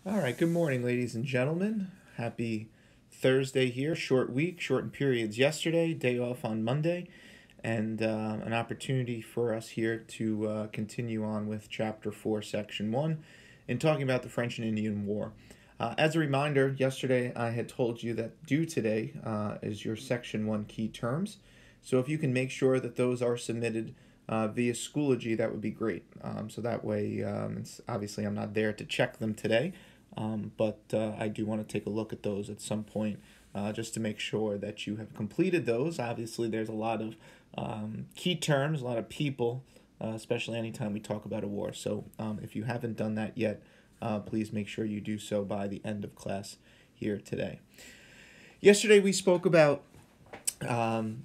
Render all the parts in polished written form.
All right, good morning, ladies and gentlemen. Happy Thursday here. Short week, shortened periods yesterday, day off on Monday, and an opportunity for us here to continue on with Chapter 4, Section 1, in talking about the French and Indian War. As a reminder, yesterday I had told you that due today is your Section 1 key terms. So if you can make sure that those are submitted via Schoology, that would be great. So that way, obviously I'm not there to check them today, but I do want to take a look at those at some point just to make sure that you have completed those. Obviously, there's a lot of key terms, a lot of people, especially anytime we talk about a war. So if you haven't done that yet, please make sure you do so by the end of class here today. Yesterday, we spoke about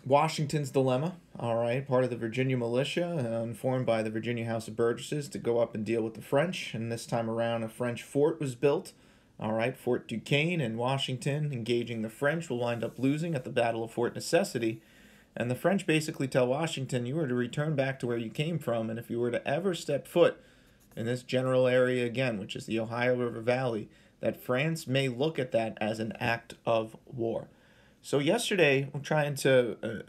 Washington's dilemma, all right, part of the Virginia militia, informed by the Virginia House of Burgesses to go up and deal with the French. And this time around, a French fort was built, all right, Fort Duquesne, and Washington, engaging the French, will wind up losing at the Battle of Fort Necessity. And the French basically tell Washington, you are to return back to where you came from, and if you were to ever step foot in this general area again, which is the Ohio River Valley, that France may look at that as an act of war. So yesterday, I'm trying to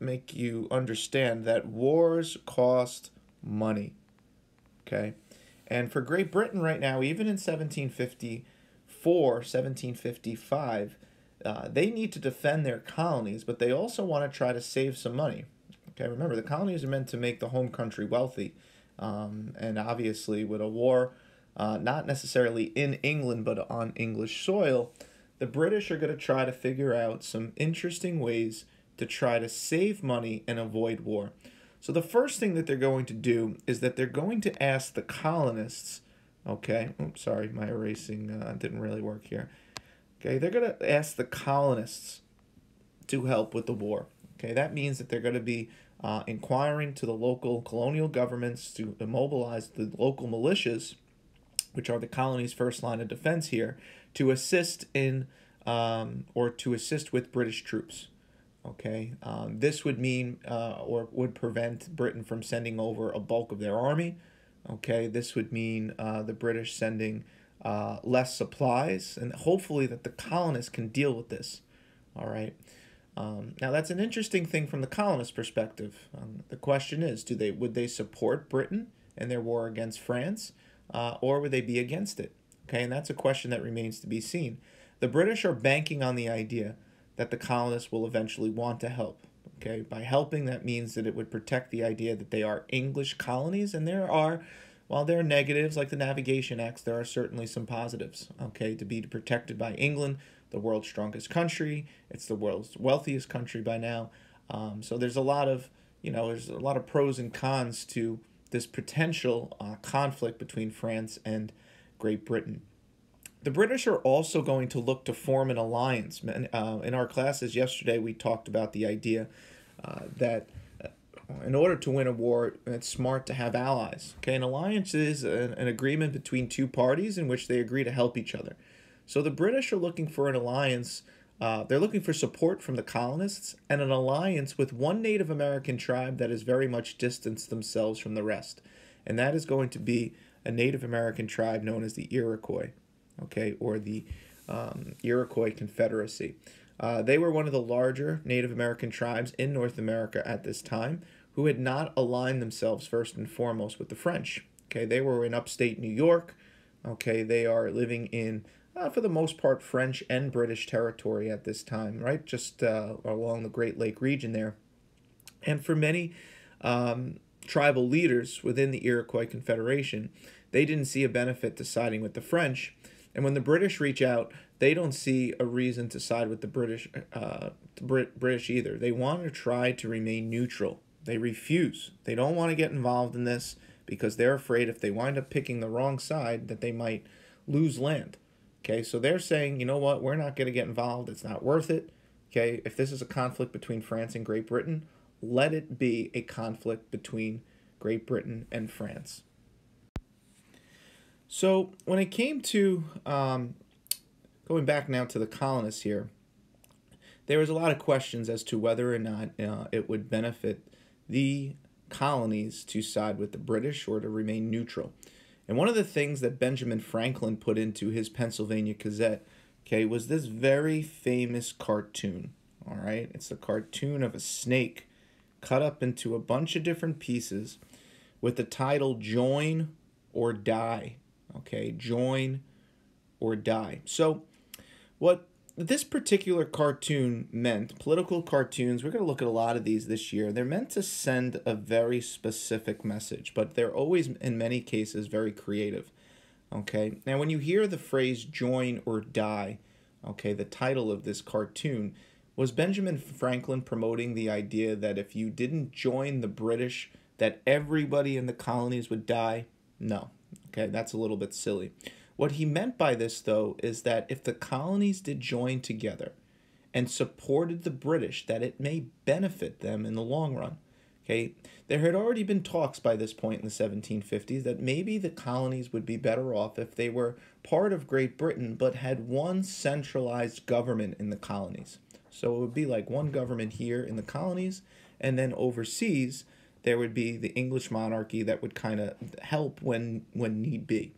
make you understand that wars cost money, okay? And for Great Britain right now, even in 1754, 1755, they need to defend their colonies, but they also want to try to save some money. Okay, remember, the colonies are meant to make the home country wealthy. And obviously, with a war, not necessarily in England, but on English soil, the British are going to try to figure out some interesting ways to try to save money and avoid war. So the first thing that they're going to do is that they're going to ask the colonists, okay, oops, sorry, my erasing didn't really work here. Okay, they're going to ask the colonists to help with the war. Okay, that means that they're going to be inquiring to the local colonial governments to mobilize the local militias, which are the colony's first line of defense here, to assist in or to assist with British troops. Okay, this would mean or would prevent Britain from sending over a bulk of their army. Okay, this would mean the British sending less supplies, and hopefully that the colonists can deal with this. All right. Now that's an interesting thing from the colonist perspective. The question is, would they support Britain in their war against France, or would they be against it? Okay, and that's a question that remains to be seen. The British are banking on the idea that the colonists will eventually want to help. Okay, by helping, that means that it would protect the idea that they are English colonies, and while there are negatives like the Navigation Acts, there are certainly some positives. Okay, to be protected by England, the world's strongest country, it's the world's wealthiest country by now. So there's a lot of pros and cons to this potential conflict between France and Great Britain. The British are also going to look to form an alliance. In our classes yesterday, we talked about the idea that in order to win a war, it's smart to have allies. Okay, an alliance is an agreement between two parties in which they agree to help each other. So the British are looking for an alliance. They're looking for support from the colonists and an alliance with one Native American tribe that has very much distanced themselves from the rest. And that is going to be a Native American tribe known as the Iroquois, okay, or the Iroquois Confederacy. They were one of the larger Native American tribes in North America at this time who had not aligned themselves first and foremost with the French. Okay, they were in upstate New York. Okay, they are living in, for the most part, French and British territory at this time, right? Just along the Great Lake region there. And for many tribal leaders within the Iroquois Confederation, they didn't see a benefit to siding with the French. And when the British reach out, they don't see a reason to side with the British either. They want to try to remain neutral. They refuse. They don't want to get involved in this because they're afraid if they wind up picking the wrong side that they might lose land. Okay, so they're saying, you know what, we're not going to get involved. It's not worth it. Okay, if this is a conflict between France and Great Britain, let it be a conflict between Great Britain and France. So when it came to going back now to the colonists here, there was a lot of questions as to whether or not it would benefit the colonies to side with the British or to remain neutral. And one of the things that Benjamin Franklin put into his Pennsylvania Gazette, okay, was this very famous cartoon. All right, it's a cartoon of a snake cut up into a bunch of different pieces with the title Join or Die. Okay, join or die. So, what this particular cartoon meant, political cartoons, we're going to look at a lot of these this year. They're meant to send a very specific message, but they're always, in many cases, very creative. Okay, now when you hear the phrase join or die, okay, the title of this cartoon, was Benjamin Franklin promoting the idea that if you didn't join the British, that everybody in the colonies would die? No. Okay, that's a little bit silly. What he meant by this, though, is that if the colonies did join together and supported the British, that it may benefit them in the long run. Okay, there had already been talks by this point in the 1750s that maybe the colonies would be better off if they were part of Great Britain but had one centralized government in the colonies. So it would be like one government here in the colonies, and then overseas there would be the English monarchy that would kind of help when need be.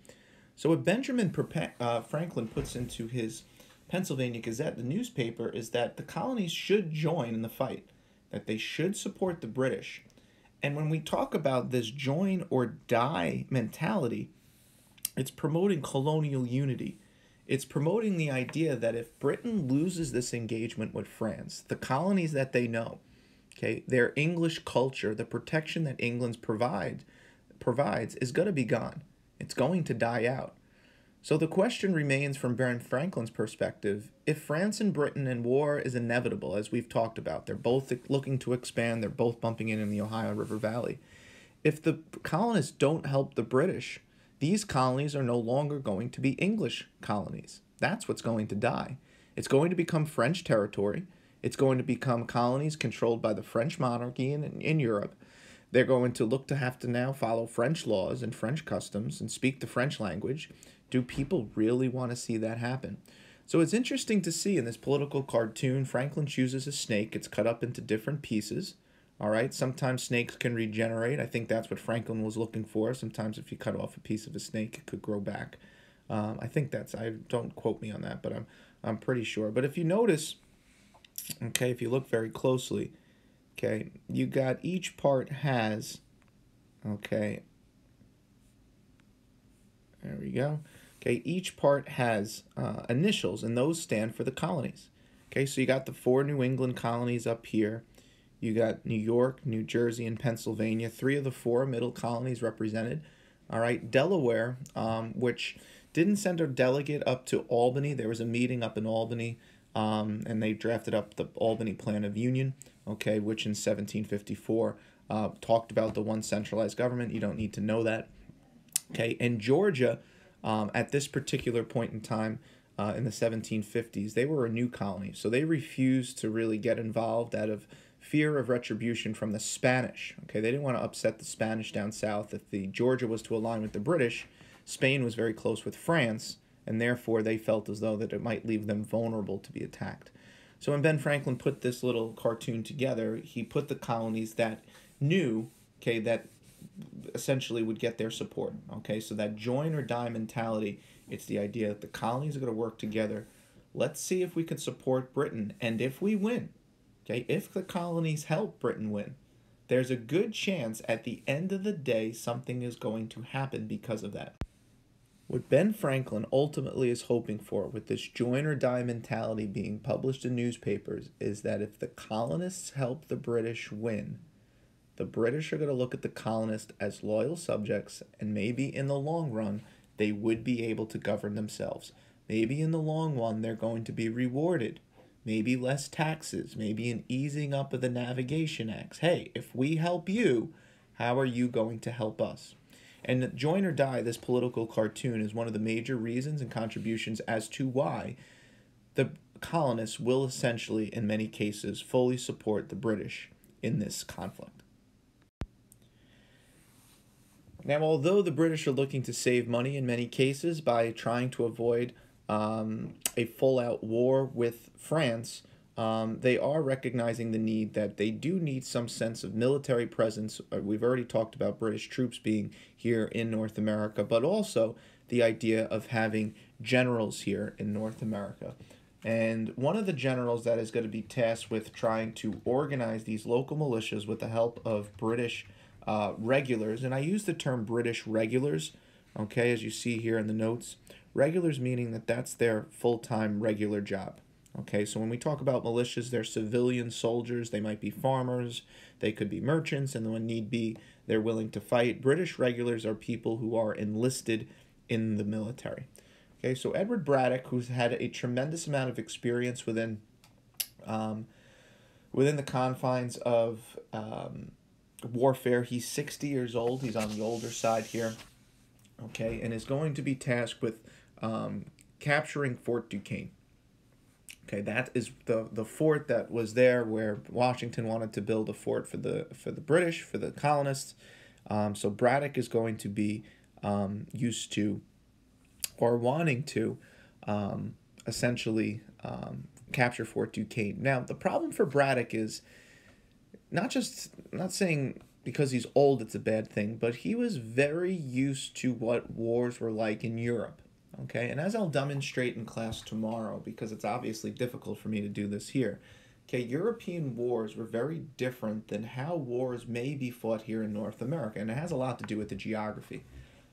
So what Benjamin Franklin puts into his Pennsylvania Gazette, the newspaper, is that the colonies should join in the fight, that they should support the British. And when we talk about this join or die mentality, it's promoting colonial unity. It's promoting the idea that if Britain loses this engagement with France, the colonies that they know, okay, their English culture, the protection that England provides is going to be gone. It's going to die out. So the question remains from Ben Franklin's perspective, if France and Britain and war is inevitable, as we've talked about, they're both looking to expand, they're both bumping in the Ohio River Valley. If the colonists don't help the British, these colonies are no longer going to be English colonies. That's what's going to die. It's going to become French territory. It's going to become colonies controlled by the French monarchy in Europe. They're going to look to have to now follow French laws and French customs and speak the French language. Do people really want to see that happen? So it's interesting to see in this political cartoon, Franklin chooses a snake. It's cut up into different pieces. All right, sometimes snakes can regenerate. I think that's what Franklin was looking for. Sometimes if you cut off a piece of a snake, it could grow back. I think that's, don't quote me on that, but I'm pretty sure. But if you notice, okay, if you look very closely, okay, you got each part has, okay, there we go. Okay, each part has initials, and those stand for the colonies. Okay, so you got the 4 New England colonies up here. You got New York, New Jersey, and Pennsylvania. 3 of the 4 middle colonies represented. All right, Delaware, which didn't send a delegate up to Albany. There was a meeting up in Albany, and they drafted up the Albany Plan of Union, okay, which in 1754 talked about the one centralized government. You don't need to know that. Okay, and Georgia, at this particular point in time, in the 1750s, they were a new colony, so they refused to really get involved out of fear of retribution from the Spanish. Okay, they didn't want to upset the Spanish down south. If the Georgia was to align with the British, Spain was very close with France, and therefore they felt as though that it might leave them vulnerable to be attacked. So when Ben Franklin put this little cartoon together, he put the colonies that knew, okay, that essentially would get their support. Okay, so that join or die mentality, it's the idea that the colonies are going to work together. Let's see if we can support Britain, and if we win, okay, if the colonies help Britain win, there's a good chance at the end of the day something is going to happen because of that. What Ben Franklin ultimately is hoping for with this join or die mentality being published in newspapers is that if the colonists help the British win, the British are going to look at the colonists as loyal subjects, and maybe in the long run, they would be able to govern themselves. Maybe in the long run, they're going to be rewarded. Maybe less taxes, maybe an easing up of the Navigation Acts. Hey, if we help you, how are you going to help us? And join or die, this political cartoon, is one of the major reasons and contributions as to why the colonists will essentially, in many cases, fully support the British in this conflict. Now, although the British are looking to save money in many cases by trying to avoid a full-out war with France, they are recognizing the need that they do need some sense of military presence. We've already talked about British troops being here in North America, but also the idea of having generals here in North America. And one of the generals that is going to be tasked with trying to organize these local militias with the help of British regulars, and I use the term British regulars, okay, as you see here in the notes. Regulars meaning that that's their full-time regular job. Okay, so when we talk about militias, they're civilian soldiers, they might be farmers, they could be merchants, and when need be, they're willing to fight. British regulars are people who are enlisted in the military. Okay, so Edward Braddock, who's had a tremendous amount of experience within the confines of warfare, he's 60 years old, he's on the older side here, okay, and is going to be tasked with capturing Fort Duquesne. Okay, that is the fort that was there where Washington wanted to build a fort for the British, for the colonists. So Braddock is going to be used to or wanting to essentially capture Fort Duquesne. Now, the problem for Braddock is not saying because he's old it's a bad thing, but he was very used to what wars were like in Europe. Okay, and as I'll demonstrate in class tomorrow, because it's obviously difficult for me to do this here, okay, European wars were very different than how wars may be fought here in North America, and it has a lot to do with the geography.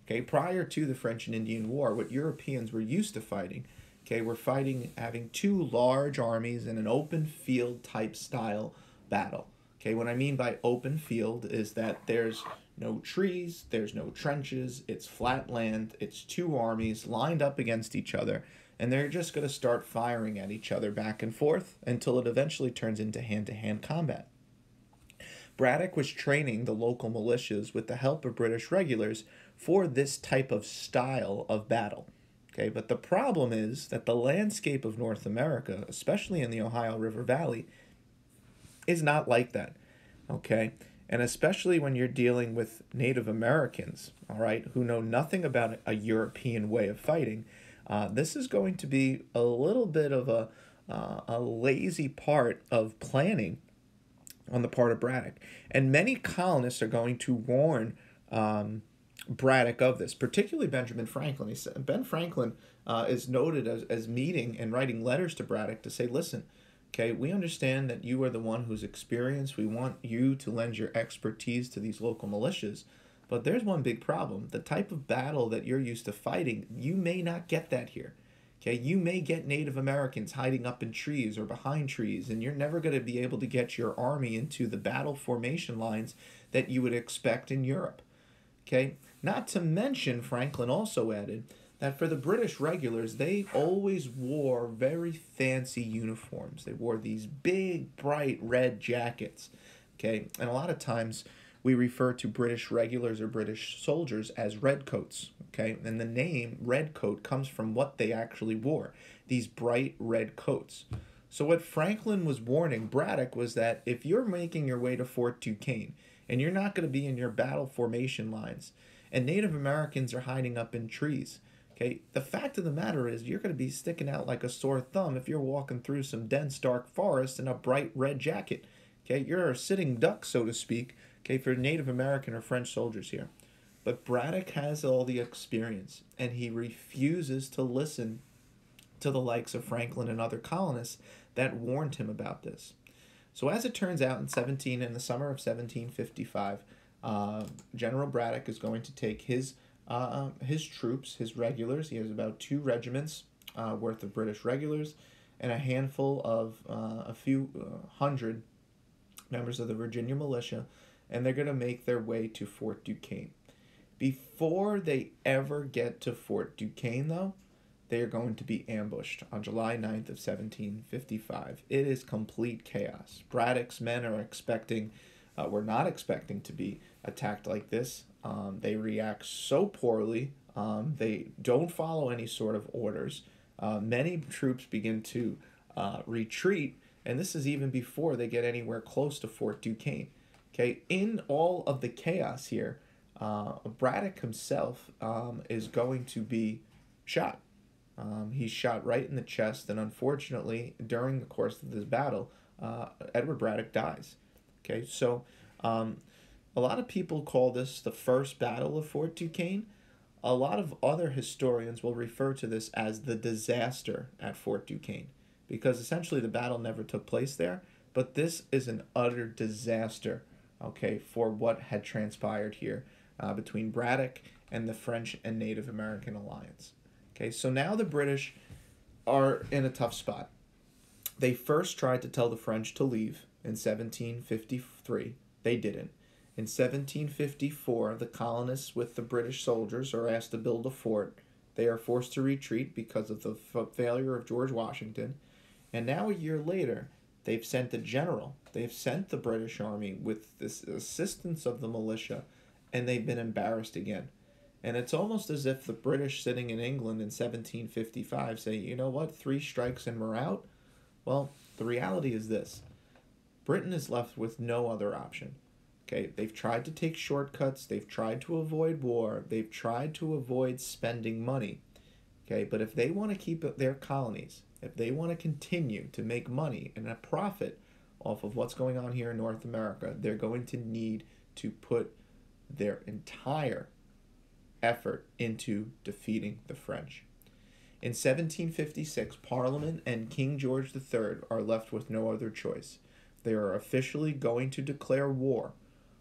Okay, prior to the French and Indian War, what Europeans were used to fighting, okay, were fighting having two large armies in an open field type style battle. Okay, what I mean by open field is that there's no trees, there's no trenches, it's flat land, it's two armies lined up against each other, and they're just going to start firing at each other back and forth until it eventually turns into hand-to-hand combat. Braddock was training the local militias with the help of British regulars for this type of style of battle. Okay, but the problem is that the landscape of North America, especially in the Ohio River Valley, is not like that. Okay, and especially when you're dealing with Native Americans, all right, who know nothing about a European way of fighting, this is going to be a little bit of a lazy part of planning on the part of Braddock. And many colonists are going to warn Braddock of this, particularly Benjamin Franklin. Ben Franklin is noted as meeting and writing letters to Braddock to say, listen, okay, we understand that you are the one who's experienced. We want you to lend your expertise to these local militias. But there's one big problem. The type of battle that you're used to fighting, you may not get that here. Okay, you may get Native Americans hiding up in trees or behind trees, and you're never going to be able to get your army into the battle formation lines that you would expect in Europe. Okay, not to mention, Franklin also added that for the British regulars, they always wore very fancy uniforms. They wore these big, bright red jackets, okay? And a lot of times we refer to British regulars or British soldiers as redcoats, okay? And the name redcoat comes from what they actually wore, these bright red coats. So what Franklin was warning Braddock was that if you're making your way to Fort Duquesne and you're not going to be in your battle formation lines and Native Americans are hiding up in trees, okay, the fact of the matter is you're going to be sticking out like a sore thumb if you're walking through some dense, dark forest in a bright red jacket. Okay, you're a sitting duck, so to speak, okay, for Native American or French soldiers here. But Braddock has all the experience, and he refuses to listen to the likes of Franklin and other colonists that warned him about this. So as it turns out, in the summer of 1755, General Braddock is going to take his troops, his regulars. He has about 2 regiments worth of British regulars and a handful of a few hundred members of the Virginia militia, and they're going to make their way to Fort Duquesne. Before they ever get to Fort Duquesne, though, they are going to be ambushed on July 9th of 1755. It is complete chaos. Braddock's men were not expecting to be attacked like this. They react so poorly. They don't follow any sort of orders. Many troops begin to retreat, and this is even before they get anywhere close to Fort Duquesne. Okay, in all of the chaos here, Braddock himself is going to be shot. He's shot right in the chest, and unfortunately, during the course of this battle, Edward Braddock dies. Okay, so um, a lot of people call this the first battle of Fort Duquesne. A lot of other historians will refer to this as the disaster at Fort Duquesne because essentially the battle never took place there, but this is an utter disaster, okay, for what had transpired here between Braddock and the French and Native American alliance. Okay, so now the British are in a tough spot. They first tried to tell the French to leave in 1753. They didn't. In 1754, the colonists with the British soldiers are asked to build a fort. They are forced to retreat because of the failure of George Washington. And now, a year later, they've sent a general. They've sent the British Army with this assistance of the militia, and they've been embarrassed again. And it's almost as if the British sitting in England in 1755 say, you know what, 3 strikes and we're out? Well, the reality is this. Britain is left with no other option. Okay, they've tried to take shortcuts, they've tried to avoid war, they've tried to avoid spending money. Okay, but if they want to keep their colonies, if they want to continue to make money and a profit off of what's going on here in North America, they're going to need to put their entire effort into defeating the French. In 1756, Parliament and King George III are left with no other choice. They are officially going to declare war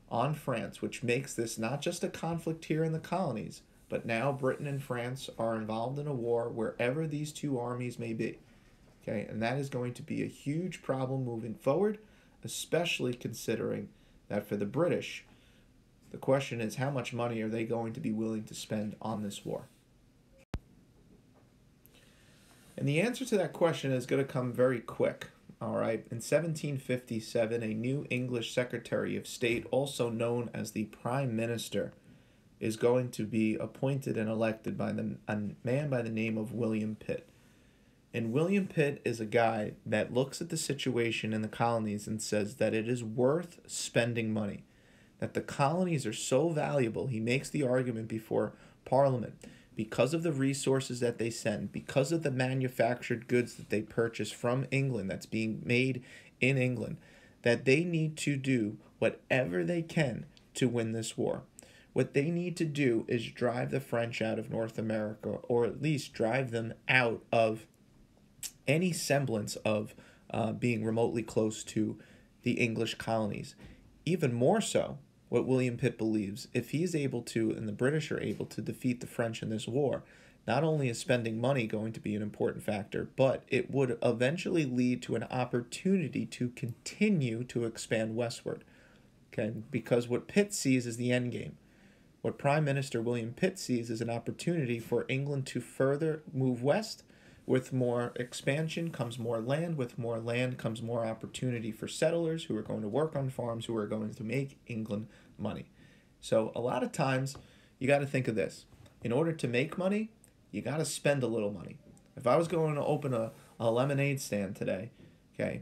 on France, which makes this not just a conflict here in the colonies, but now Britain and France are involved in a war wherever these two armies may be. Okay, and that is going to be a huge problem moving forward, especially considering that for the British, the question is how much money are they going to be willing to spend on this war? And the answer to that question is going to come very quick. All right, in 1757, a new English Secretary of State, also known as the Prime Minister, is going to be appointed and elected by a man by the name of William Pitt. And William Pitt is a guy that looks at the situation in the colonies and says that it is worth spending money, that the colonies are so valuable. He makes the argument before Parliament because of the resources that they send, because of the manufactured goods that they purchase from England that's being made in England, that they need to do whatever they can to win this war. What they need to do is drive the French out of North America, or at least drive them out of any semblance of being remotely close to the English colonies. Even more so, what William Pitt believes, if he is able to, and the British are able to defeat the French in this war, not only is spending money going to be an important factor, but it would eventually lead to an opportunity to continue to expand westward. Okay, because what Pitt sees is the end game. What Prime Minister William Pitt sees is an opportunity for England to further move west. With more expansion comes more land. With more land comes more opportunity for settlers who are going to work on farms, who are going to make England money. So a lot of times you got to think of this. In order to make money, you got to spend a little money. If I was going to open a lemonade stand today, okay,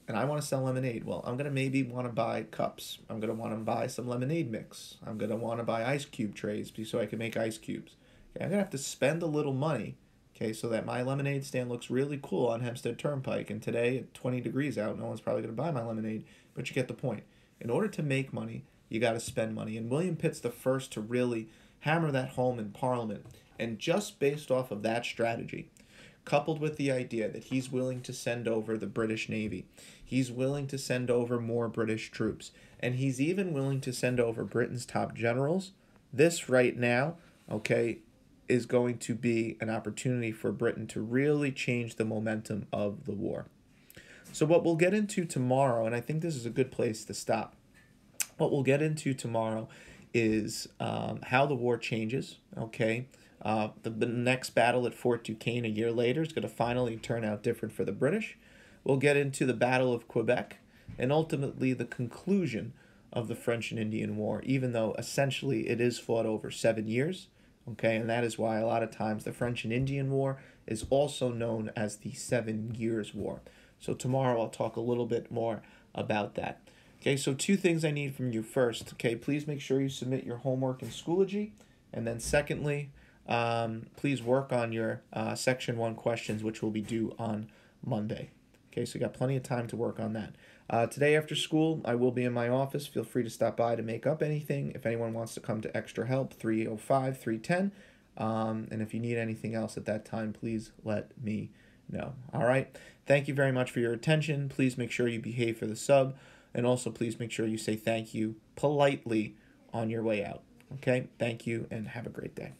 and I want to sell lemonade, well, I'm going to maybe want to buy cups. I'm going to want to buy some lemonade mix. I'm going to want to buy ice cube trays so I can make ice cubes. Okay, I'm going to have to spend a little money, okay, so that my lemonade stand looks really cool on Hempstead Turnpike. And today, at 20 degrees out, no one's probably going to buy my lemonade, but you get the point. In order to make money, you got to spend money. And William Pitt's the first to really hammer that home in Parliament. And just based off of that strategy, coupled with the idea that he's willing to send over the British Navy, he's willing to send over more British troops, and he's even willing to send over Britain's top generals, this right now, okay, is going to be an opportunity for Britain to really change the momentum of the war. So what we'll get into tomorrow, and I think this is a good place to stop, what we'll get into tomorrow is how the war changes, okay? The next battle at Fort Duquesne a year later is going to finally turn out different for the British. We'll get into the Battle of Quebec and ultimately the conclusion of the French and Indian War, even though essentially it is fought over 7 years, okay? And that is why a lot of times the French and Indian War is also known as the 7 Years' War. So tomorrow I'll talk a little bit more about that. Okay, so 2 things I need from you. First, okay, please make sure you submit your homework in Schoology. And then secondly, please work on your Section 1 questions, which will be due on Monday. Okay, so you got plenty of time to work on that. Today after school, I will be in my office. Feel free to stop by to make up anything. If anyone wants to come to extra help, 305-310. And if you need anything else at that time, please let me know. All right. Thank you very much for your attention. Please make sure you behave for the sub. And also, please make sure you say thank you politely on your way out. Okay? Thank you, and have a great day.